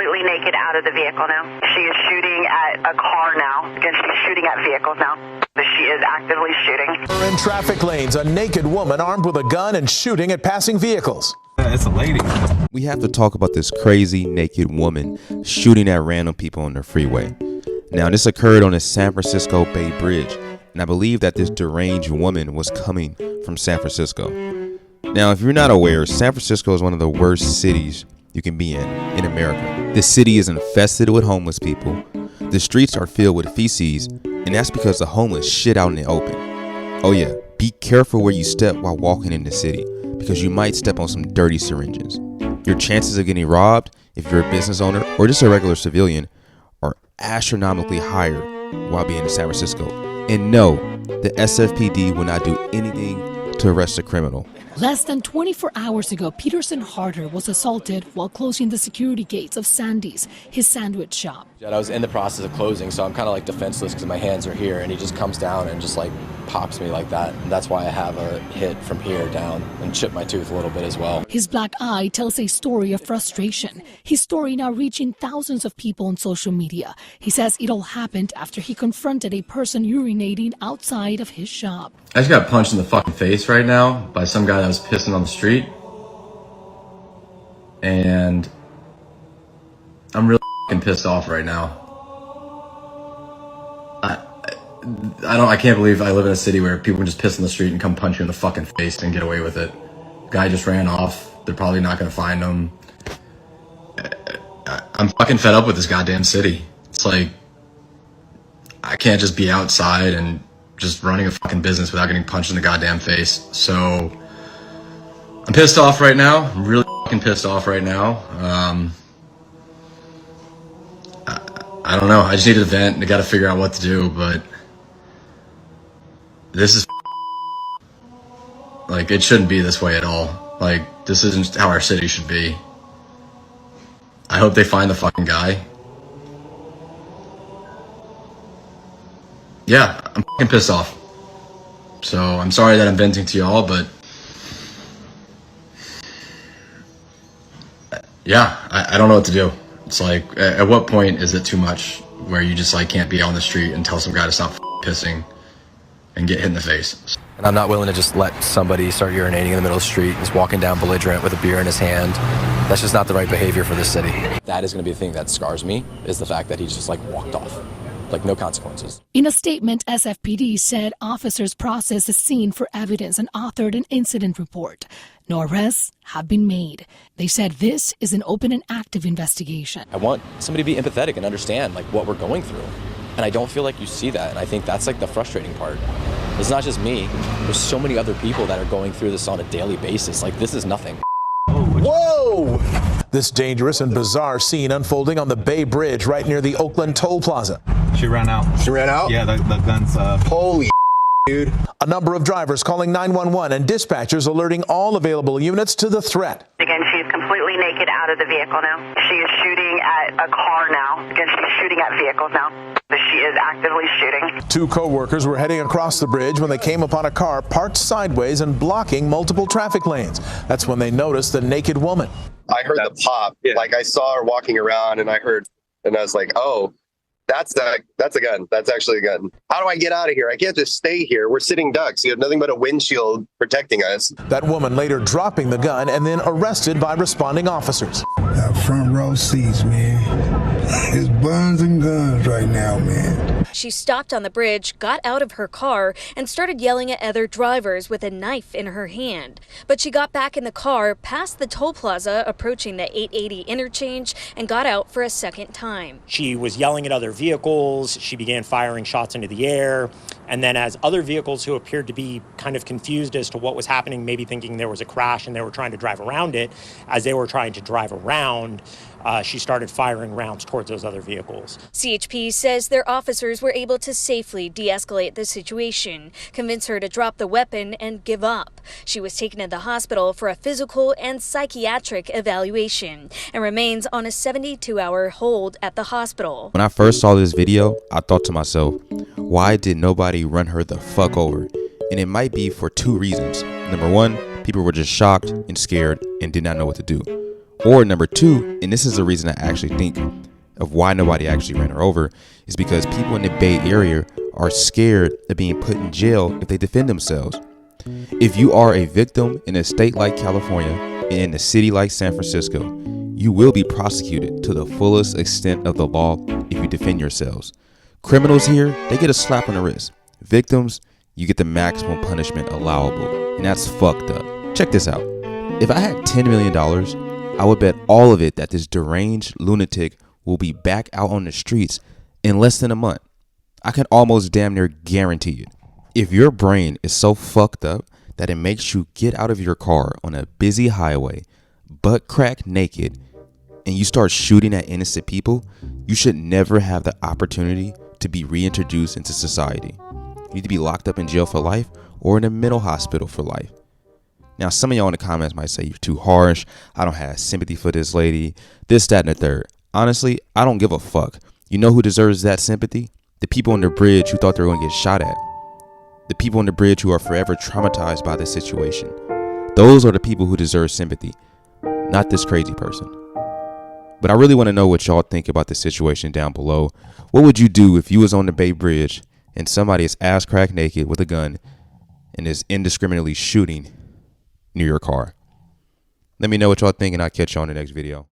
completely naked out of the vehicle now. She is shooting at a car now, and she's shooting at vehicles now. So she is actively shooting. In traffic lanes, a naked woman armed with a gun and shooting at passing vehicles. It's a lady. We have to talk about this crazy naked woman shooting at random people on the freeway. Now, this occurred on the San Francisco Bay Bridge, and I believe that this deranged woman was coming from San Francisco. Now, if you're not aware, San Francisco is one of the worst cities you can be in America. This city is infested with homeless people. The streets are filled with feces, and that's because the homeless shit out in the open. Oh yeah, be careful where you step while walking in the city, because you might step on some dirty syringes. Your chances of getting robbed, if you're a business owner or just a regular civilian, are astronomically higher while being in San Francisco. And no, the SFPD will not do anything to arrest a criminal. Less than 24 hours ago, Peterson Harder was assaulted while closing the security gates of Sandy's, his sandwich shop. I was in the process of closing, so I'm kind of like defenseless because my hands are here, and he just comes down and just like pops me like that. And that's why I have a hit from here down and chipped my tooth a little bit as well. His black eye tells a story of frustration. His story now reaching thousands of people on social media. He says it all happened after he confronted a person urinating outside of his shop. I just got punched in the fucking face right now by some guy that was pissing on the street. And I'm really fucking pissed off right now. I can't believe I live in a city where people can just piss on the street and come punch you in the fucking face and get away with it. Guy just ran off. They're probably not gonna find him. I'm fucking fed up with this goddamn city. It's like, I can't just be outside and just running a fucking business without getting punched in the goddamn face. So I'm pissed off right now. I'm really fucking pissed off right now. I don't know. I just need to vent and I gotta figure out what to do, but this is like, it shouldn't be this way at all. Like, this isn't how our city should be. I hope they find the fucking guy. Yeah, I'm fucking pissed off. So I'm sorry that I'm venting to y'all, but yeah, I don't know what to do. It's like, at what point is it too much where you just like can't be out on the street and tell some guy to stop pissing and get hit in the face? And I'm not willing to just let somebody start urinating in the middle of the street and just walking down belligerent with a beer in his hand. That's just not the right behavior for this city. That is going to be the thing that scars me, is the fact that he's just like walked off. Like, no consequences. In a statement, SFPD said officers processed the scene for evidence and authored an incident report. No arrests have been made. They said this is an open and active investigation. I want somebody to be empathetic and understand like what we're going through. And I don't feel like you see that. And I think that's like the frustrating part. It's not just me. There's so many other people that are going through this on a daily basis. Like, this is nothing. Whoa! This dangerous and bizarre scene unfolding on the Bay Bridge right near the Oakland Toll Plaza. She ran out. She ran out? Yeah, the gun's Holy dude. A number of drivers calling 911 and dispatchers alerting all available units to the threat. Again, she is completely naked out of the vehicle now. She is shooting at a car now. Again, she's shooting at vehicles now. So she is actively shooting. Two co-workers were heading across the bridge when they came upon a car parked sideways and blocking multiple traffic lanes. That's when they noticed the naked woman. I heard the pop. Yeah. Like, I saw her walking around and I was like, oh, that's a gun. That's actually a gun. How do I get out of here? I can't just stay here. We're sitting ducks. You have nothing but a windshield protecting us. That woman later dropping the gun and then arrested by responding officers. Got front row seats, man. It's buns and guns right now, man. She stopped on the bridge, got out of her car, and started yelling at other drivers with a knife in her hand. But she got back in the car, past the toll plaza, approaching the 880 interchange, and got out for a second time. She was yelling at other vehicles. She began firing shots into the air. And then as other vehicles who appeared to be kind of confused as to what was happening, maybe thinking there was a crash and they were trying to drive around it, as they were trying to drive around, she started firing rounds towards those other vehicles. CHP says their officers were able to safely de-escalate the situation, convince her to drop the weapon and give up. She was taken to the hospital for a physical and psychiatric evaluation and remains on a 72-hour hold at the hospital. When I first saw this video, I thought to myself, why did nobody run her the fuck over? And it might be for two reasons. Number one, people were just shocked and scared and did not know what to do. Or number two, and this is the reason I actually think of why nobody actually ran her over, is because people in the Bay Area are scared of being put in jail if they defend themselves. If you are a victim in a state like California and in a city like San Francisco, you will be prosecuted to the fullest extent of the law if you defend yourselves. Criminals here, they get a slap on the wrist. Victims, you get the maximum punishment allowable, and that's fucked up. Check this out. If I had $10 million, I would bet all of it that this deranged lunatic will be back out on the streets in less than a month. I can almost damn near guarantee it. If your brain is so fucked up that it makes you get out of your car on a busy highway, butt crack naked, and you start shooting at innocent people, you should never have the opportunity to be reintroduced into society. You need to be locked up in jail for life or in a mental hospital for life. Now, some of y'all in the comments might say you're too harsh. I don't have sympathy for this lady, this, that, and the third. Honestly, I don't give a fuck. You know who deserves that sympathy? The people on the bridge who thought they were going to get shot at. The people on the bridge who are forever traumatized by this situation. Those are the people who deserve sympathy, not this crazy person. But I really want to know what y'all think about the situation down below. What would you do if you was on the Bay Bridge and somebody is ass crack naked with a gun and is indiscriminately shooting near your car? Let me know what y'all think, and I'll catch you on the next video.